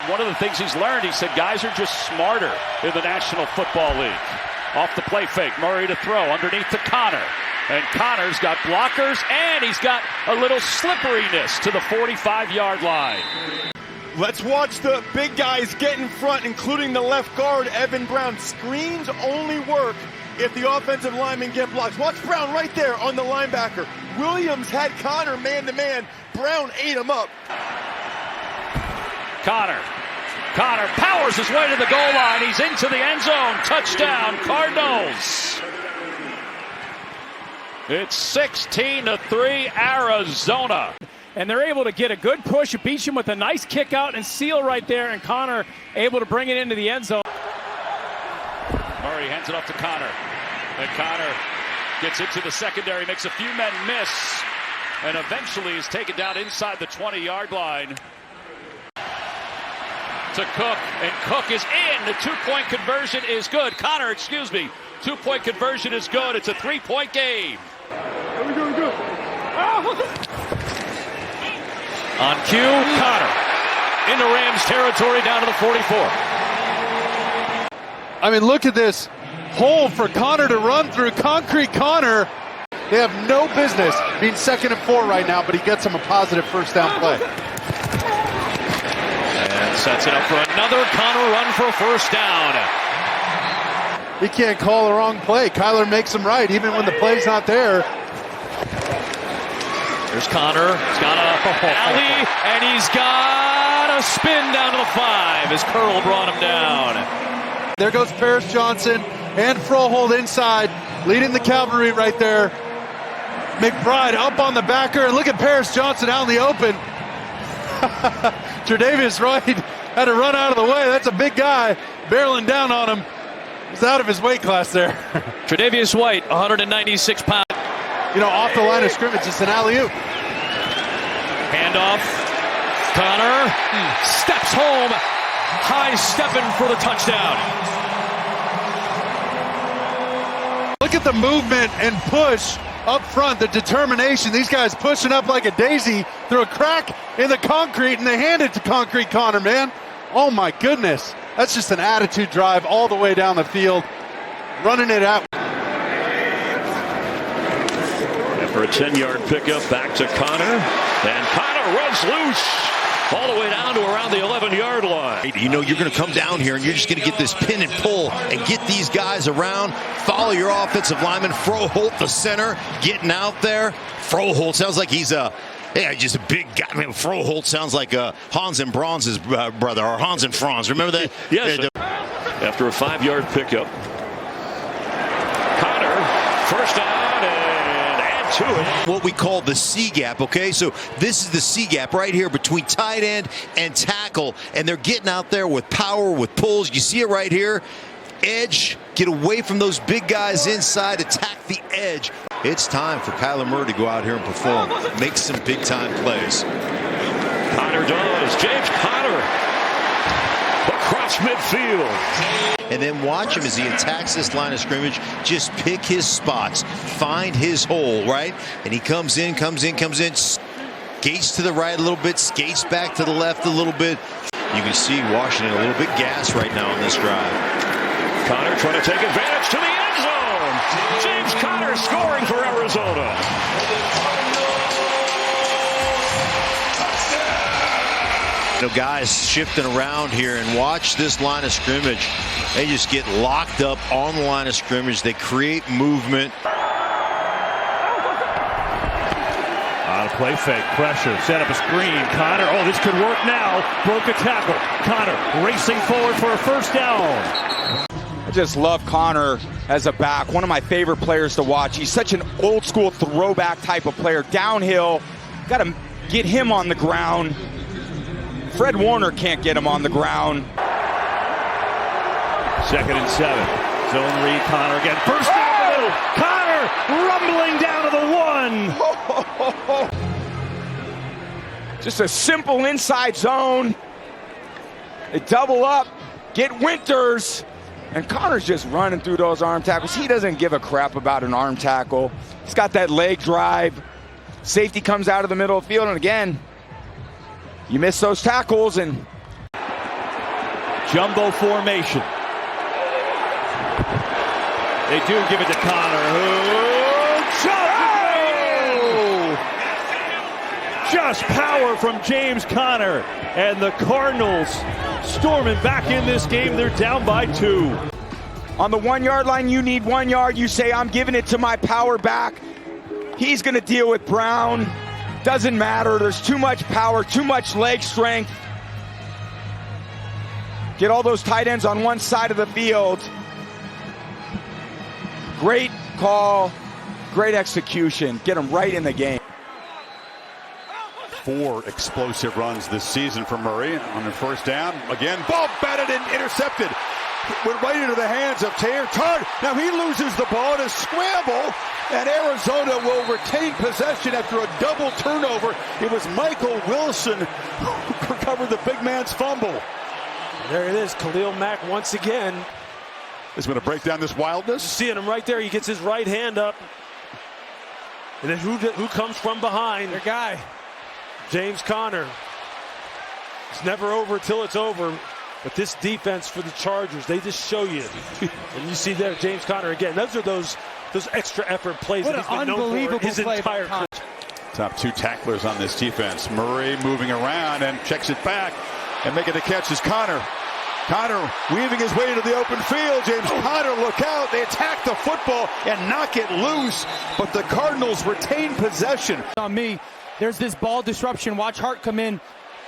one of the things he's learned, he said guys are just smarter in the National Football League. Off the play fake, Murray to throw underneath to Connor. And Connor's got blockers, and he's got a little slipperiness to the 45-yard line. Let's watch the big guys get in front, including the left guard, Evan Brown. Screens only work if the offensive linemen get blocks. Watch Brown right there on the linebacker. Williams had Connor man-to-man. Brown ate him up. Connor powers his way to the goal line. He's into the end zone. Touchdown, Cardinals. It's 16-3, Arizona. And they're able to get a good push, beat him with a nice kick out and seal right there. And Connor able to bring it into the end zone. Murray hands it off to Connor. And Connor gets into the secondary, makes a few men miss, and eventually is taken down inside the 20-yard line. To Cook, and Cook is in. The two-point conversion is good. Connor, two-point conversion is good. It's a three-point game. We're doing good. On cue, Connor into Rams territory down to the 44. I mean, look at this hole for Connor to run through. Concrete Connor. They have no business being 2nd and 4 right now, but he gets them a positive first down play. And sets it up for another Connor run for a first down. He can't call the wrong play. Kyler makes him right, even when the play's not there. There's Connor. He's got a alley, and he's got a spin down to the 5 as Curl brought him down. There goes Paris Johnson and Froholt inside, leading the cavalry right there. McBride up on the backer, and look at Paris Johnson out in the open. Tre'Davious White had to run out of the way. That's a big guy barreling down on him. He's out of his weight class there. Tre'Davious White, 196 pounds. You know, off the line of scrimmage, it's an alley-oop. Handoff. Connor steps home. High stepping for the touchdown. Look at the movement and push up front, the determination. These guys pushing up like a daisy through a crack in the concrete, and they hand it to Concrete Connor, man. Oh, my goodness. That's just an attitude drive all the way down the field, running it out. For a 10-yard pickup, back to Connor, and Connor runs loose all the way down to around the 11-yard line. You know you're going to come down here and you're just going to get this pin and pull and get these guys around, follow your offensive lineman. Froholt, the center, getting out there. Froholt sounds like he's just a big guy. I mean, Froholt sounds like Hans and Franz's brother, or Hans and Franz. Remember that? Yes. After a 5-yard pickup, Connor, first down, and add to it. What we call the C gap, okay? So this is the C gap right here between tight end and tackle, and they're getting out there with power, with pulls. You see it right here. Edge, get away from those big guys inside, attack the edge. It's time for Kyler Murray to go out here and perform, make some big-time plays. Connor does. James Connor across midfield. And then watch him as he attacks this line of scrimmage. Just pick his spots, find his hole, right? And he comes in, skates to the right a little bit, skates back to the left a little bit. You can see Washington a little bit gassed right now on this drive. Connor trying to take advantage to the end zone. James Connor scoring for Arizona. You know, guys shifting around here, and watch this line of scrimmage. They just get locked up on the line of scrimmage. They create movement. On a play fake, pressure, set up a screen. Connor, oh, this could work now. Broke a tackle. Connor racing forward for a first down. I just love Connor as a back. One of my favorite players to watch. He's such an old school throwback type of player. Downhill, got to get him on the ground. Fred Warner can't get him on the ground. 2nd and 7. Zone read, Connor again. First down the middle. Connor rumbling down to the 1. Just a simple inside zone. They double up, get Winters, and Connor's just running through those arm tackles. He doesn't give a crap about an arm tackle. He's got that leg drive. Safety comes out of the middle of the field, and again, you miss those tackles, and Jumbo formation. They do give it to Connor, who just power from James Conner. And the Cardinals storming back in this game. They're down by 2. On the 1 yard line, you need 1 yard. You say, I'm giving it to my power back. He's going to deal with Brown. Doesn't matter. There's too much power, too much leg strength. Get all those tight ends on one side of the field. Great call, great execution. Get them right in the game. 4 explosive runs this season for Murray on the first down. Again, ball batted and intercepted. Went right into the hands of Taylor Tard. Now he loses the ball in a scramble, and Arizona will retain possession after a double turnover. It was Michael Wilson who recovered the big man's fumble. There it is, Khalil Mack once again. Is going to break down this wildness. Seeing him right there, he gets his right hand up. And then who comes from behind? Their guy, James Conner. It's never over till it's over. But this defense for the Chargers, they just show you. And you see there, James Conner again. Those are those extra effort plays what that he's been known for his entire career. Top 2 tacklers on this defense. Murray moving around and checks it back, and making the catch is Conner. Conner weaving his way into the open field. James Conner, look out. They attack the football and knock it loose, but the Cardinals retain possession. On me, there's this ball disruption. Watch Hart come in.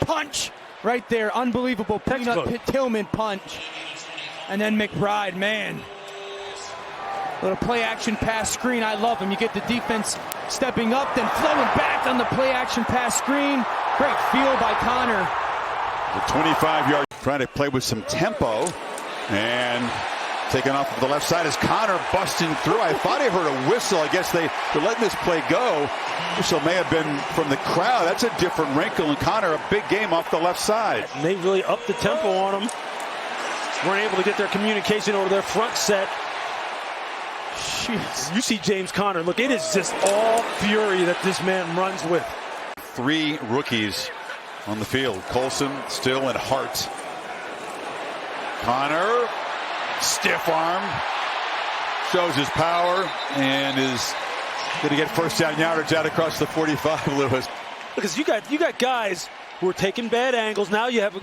Punch right there. Unbelievable. Peanut Tillman punch. And then McBride, man. Little play action pass screen. I love him. You get the defense stepping up, then flowing back on the play action pass screen. Great feel by Conner. The 25-yard trying to play with some tempo, and taking off the left side is Conner busting through. I thought I heard a whistle. I guess they're letting this play go. Whistle may have been from the crowd. That's a different wrinkle. And Conner, a big game off the left side. And they really upped the tempo on them. Weren't able to get their communication over their front set. Jeez. You see James Conner. Look, it is just all fury that this man runs with. 3 rookies on the field. Colson, Still, and Hart. Conner, stiff arm, shows his power, and is going to get first down yardage out across the 45, Lewis. Because you got guys who are taking bad angles. Now you have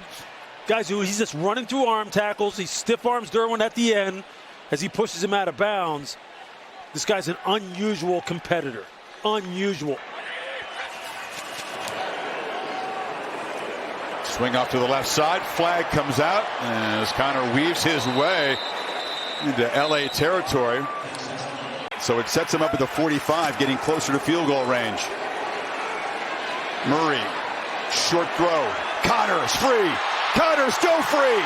guys who he's just running through arm tackles. He stiff arms Derwin at the end as he pushes him out of bounds. This guy's an unusual competitor. Unusual. Swing off to the left side. Flag comes out as Conner weaves his way into LA territory. So it sets him up at the 45, getting closer to field goal range. Murray, short throw. Conner is free. Conner still free.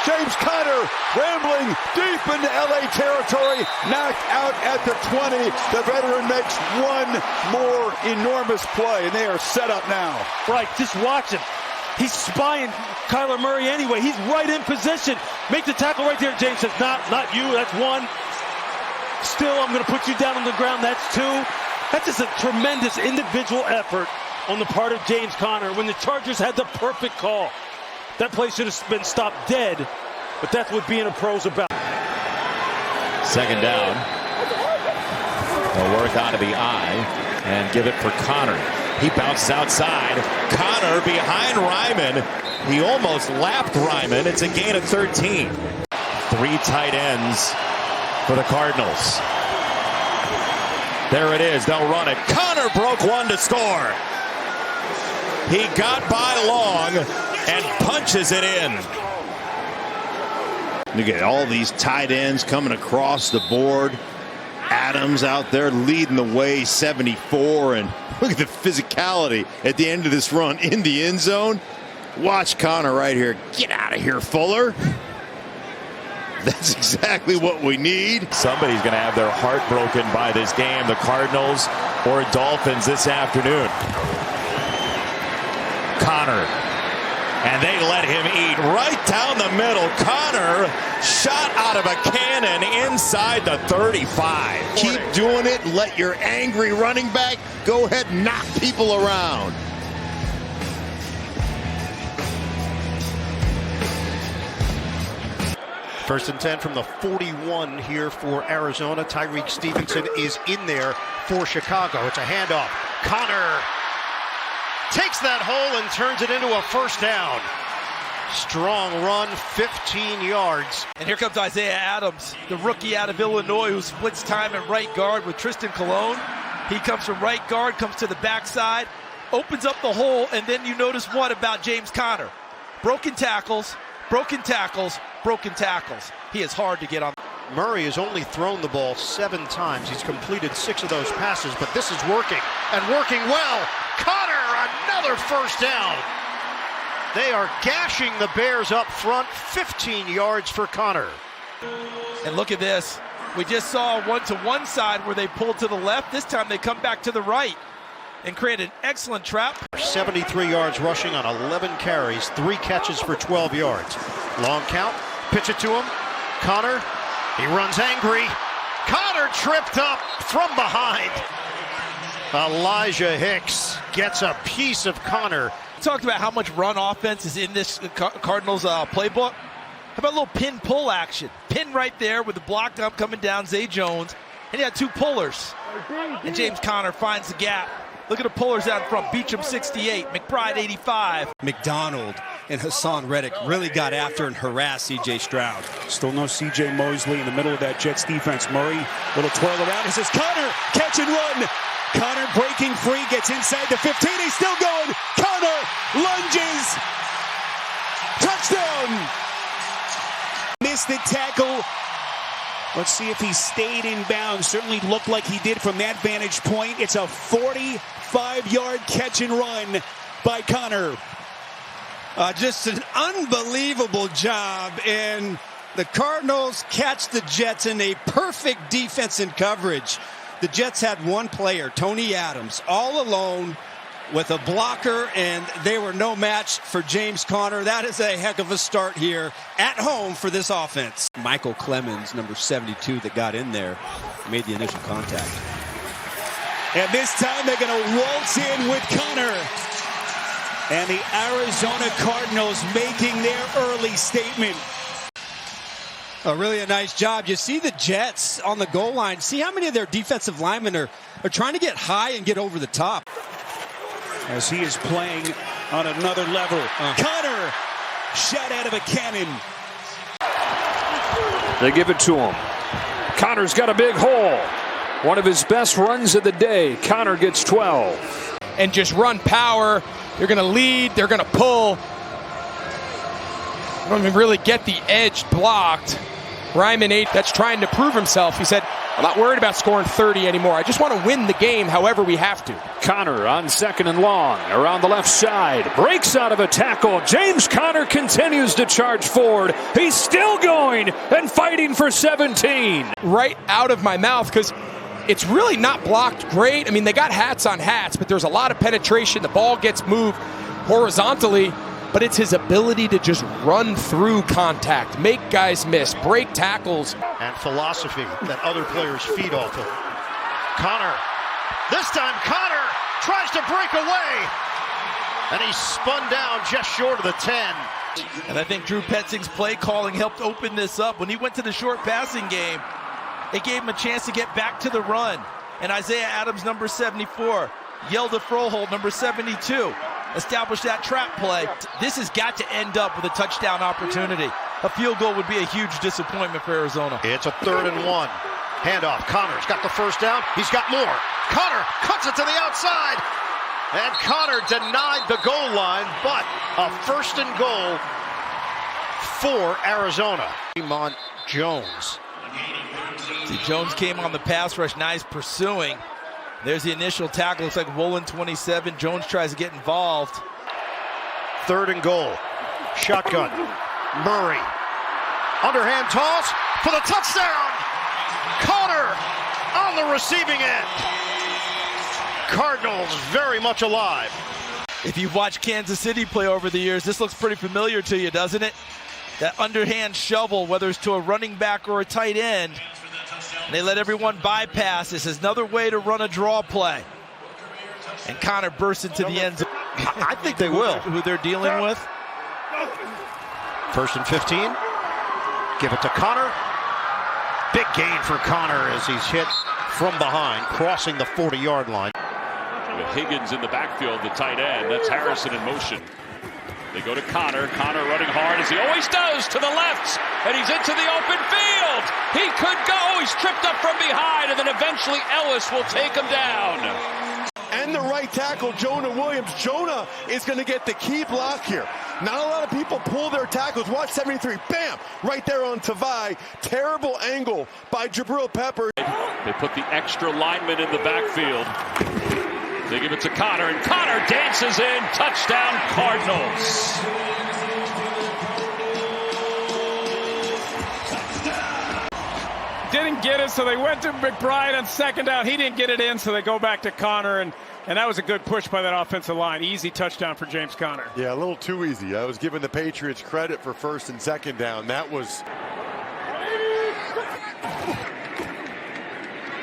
James Conner rambling deep into LA territory, knocked out at the 20. The veteran makes one more enormous play, and they are set up now. Right, just watch him. He's spying Kyler Murray anyway. He's right in position. Make the tackle right there. James says, not you. That's 1. Still, I'm going to put you down on the ground. That's 2. That's just a tremendous individual effort on the part of James Conner when the Chargers had the perfect call. That play should have been stopped dead, but that's what being a pro's about. Second down. They'll work out of the eye and give it for Conner. He bounces outside. Conner behind Ryman. He almost lapped Ryman. It's a gain of 13. 3 tight ends for the Cardinals. There it is. They'll run it. Conner broke one to score. He got by Long and punches it in. Look at all these tight ends coming across the board. Adams out there leading the way, 74, and look at the physicality at the end of this run in the end zone. Watch Conner right here. Get out of here, Fuller. That's exactly what we need. Somebody's going to have their heart broken by this game, the Cardinals or Dolphins this afternoon. Conner. And they let him eat right down the middle. Conner shot out of a cannon inside the 35. Keep doing it. Let your angry running back go ahead and knock people around. First and 10 from the 41 here for Arizona. Tyrique Stevenson is in there for Chicago. It's a handoff. Connor takes that hole and turns it into a first down. Strong run, 15 yards. And here comes Isaiah Adams, the rookie out of Illinois who splits time at right guard with Tristan Colon. He comes from right guard, comes to the backside, opens up the hole, and then you notice what about James Conner? Broken tackles, broken tackles, broken tackles. He is hard to get on. Murray has only thrown the ball 7 times. He's completed 6 of those passes, but this is working, and working well. Connor, another first down. They are gashing the Bears up front, 15 yards for Connor. And look at this. We just saw one to one side where they pulled to the left. This time they come back to the right and create an excellent trap. 73 yards rushing on 11 carries, 3 catches for 12 yards. Long count, pitch it to him. Connor, he runs angry. Connor tripped up from behind. Elijah Hicks gets a piece of Connor. Talked about how much run offense is in this Cardinals playbook. How about a little pin pull action? Pin right there with the block up coming down, Zay Jones. And he had 2 pullers. And James Conner finds the gap. Look at the pullers out front. Beecham 68, McBride 85. McDonald and Hassan Reddick really got after and harassed C.J. Stroud. Still no C.J. Mosley in the middle of that Jets defense. Murray, little twirl around. This is Connor, catch and run. Connor breaking free, gets inside the 15. He's still going. Connor lunges. Touchdown. Missed the tackle. Let's see if he stayed in bounds. Certainly looked like he did from that vantage point. It's a 45-yard catch and run by Connor. Just an unbelievable job, and the Cardinals catch the Jets in a perfect defense and coverage. The Jets had one player, Tony Adams, all alone with a blocker, and they were no match for James Conner. That is a heck of a start here at home for this offense. Michael Clemens, number 72, that got in there, made the initial contact. And this time they're going to waltz in with Connor. And the Arizona Cardinals making their early statement. Really a nice job. You see the Jets on the goal line. See how many of their defensive linemen are trying to get high and get over the top. As he is playing on another level. Connor, shot out of a cannon. They give it to him. Connor's got a big hole. One of his best runs of the day. Connor gets 12. And just run power. They're going to lead. They're going to pull. I don't even really get the edge blocked. Ryman 8, that's trying to prove himself. He said, I'm not worried about scoring 30 anymore. I just want to win the game however we have to. Connor on 2nd and long, around the left side, breaks out of a tackle. James Conner continues to charge forward. He's still going and fighting for 17. Right out of my mouth, because it's really not blocked great. I mean, they got hats on hats, but there's a lot of penetration. The ball gets moved horizontally. But it's his ability to just run through contact, make guys miss, break tackles. And philosophy that other players feed off of. Connor. This time Connor tries to break away. And he's spun down just short of the 10. And I think Drew Petzing's play calling helped open this up. When he went to the short passing game, it gave him a chance to get back to the run. And Isaiah Adams, number 74, Yelda Froholt, number 72. Establish that trap play. This has got to end up with a touchdown opportunity. A field goal would be a huge disappointment for Arizona. It's a 3rd and 1. Handoff. Connor's got the first down. He's got more. Connor cuts it to the outside. And Connor denied the goal line, but a 1st and goal for Arizona. Mont Jones. See, Jones came on the pass rush. Nice pursuing. There's the initial tackle. Looks like Wolin 27. Jones tries to get involved. 3rd and goal. Shotgun. Murray. Underhand toss for the touchdown. Connor on the receiving end. Cardinals very much alive. If you've watched Kansas City play over the years, this looks pretty familiar to you, doesn't it? That underhand shovel, whether it's to a running back or a tight end. They let everyone bypass. This is another way to run a draw play. And Connor bursts into the end zone. I think they will. Who they're dealing with. 1st and 15. Give it to Connor. Big gain for Connor as he's hit from behind, crossing the 40-yard line. With Higgins in the backfield, the tight end. That's Harrison in motion. They go to Connor. Connor running hard as he always does to the left. And he's into the open field. He could go. He's tripped up from behind. And then eventually Ellis will take him down. And the right tackle, Jonah Williams. Jonah is going to get the key block here. Not a lot of people pull their tackles. Watch 73. Bam! Right there on Tavai. Terrible angle by Jabril Peppers. They put the extra lineman in the backfield. They give it to Connor, and Connor dances in. Touchdown, Cardinals. Didn't get it, so they went to McBride on second down. He didn't get it in, so they go back to Connor, and that was a good push by that offensive line. Easy touchdown for James Conner. Yeah, a little too easy. I was giving the Patriots credit for first and second down. That was...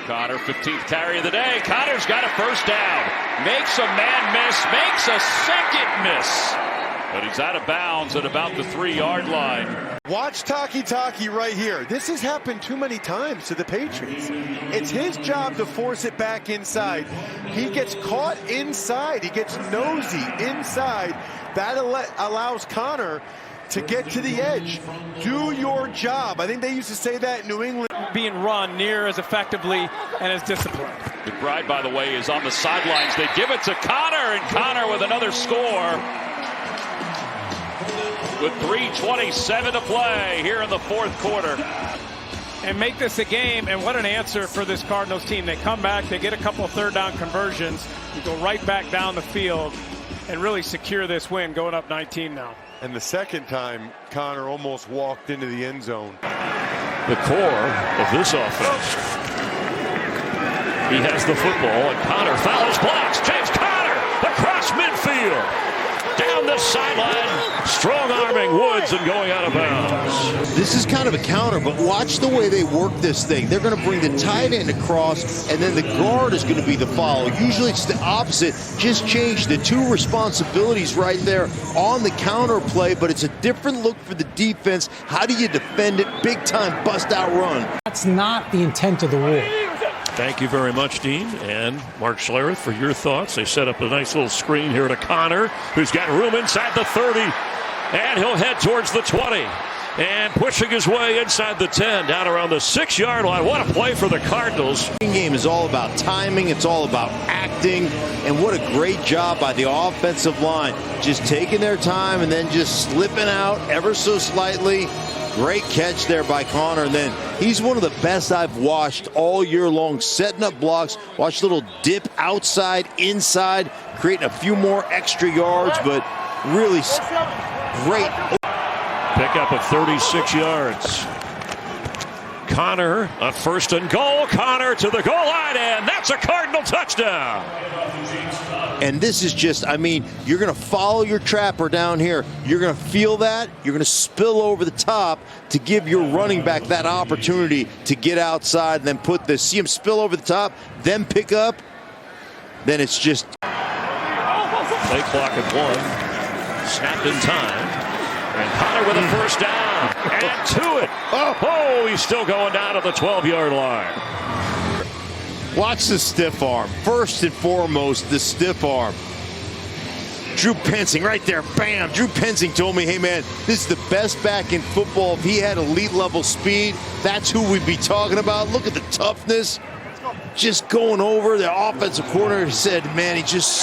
Connor, 15th carry of the day. Connor's got a first down. Makes a man miss, makes a second miss. But he's out of bounds at about the 3-yard line. Watch Taki right here. This has happened too many times to the Patriots. It's his job to force it back inside. He gets caught inside. He gets nosy inside. That allows Connor to get to the edge. Do your job. I think they used to say that in New England. Being run near as effectively and as disciplined. McBride, by the way, is on the sidelines. They give it to Connor, and Connor with another score. With 3:27 to play here in the fourth quarter. And make this a game, and what an answer for this Cardinals team. They come back, they get a couple third down conversions, you go right back down the field and really secure this win, going up 19 now. And the second time, Connor almost walked into the end zone. The core of this offense. He has the football, and Connor fouls, blocks. James Conner across midfield. Down the sideline, strong-arming Woods and going out of bounds. This is kind of a counter, but watch the way they work this thing. They're going to bring the tight end across, and then the guard is going to be the follow. Usually it's the opposite. Just change the two responsibilities right there on the counter play, but it's a different look for the defense. How do you defend it? Big-time bust-out run. That's not the intent of the rule. Thank you very much, Dean and Mark Schlereth, for your thoughts. They set up a nice little screen here to Connor, who's got room inside the 30, and he'll head towards the 20. And pushing his way inside the 10, down around the 6-yard line. What a play for the Cardinals. The game is all about timing. It's all about acting. And what a great job by the offensive line. Just taking their time and then just slipping out ever so slightly. Great catch there by Connor. And then he's one of the best I've watched all year long, setting up blocks. Watch a little dip outside, inside, creating a few more extra yards, but really great. Pickup of 36 yards. Connor on first and goal. Connor to the goal line, and that's a Cardinal touchdown. And this is just, I mean, you're going to follow your trapper down here. You're going to feel that. You're going to spill over the top to give your running back that opportunity to get outside and then see him spill over the top, then pick up. Then it's just. Play clock at 1. Snapped in time. And Connor with a first down. And to it. Oh, he's still going down to the 12-yard line. Watch the stiff arm. First and foremost, the stiff arm. Drew Pensing right there. Bam. Drew Pensing told me, hey, man, this is the best back in football. If he had elite level speed, that's who we'd be talking about. Look at the toughness. Just going over. The offensive coordinator said, man, he just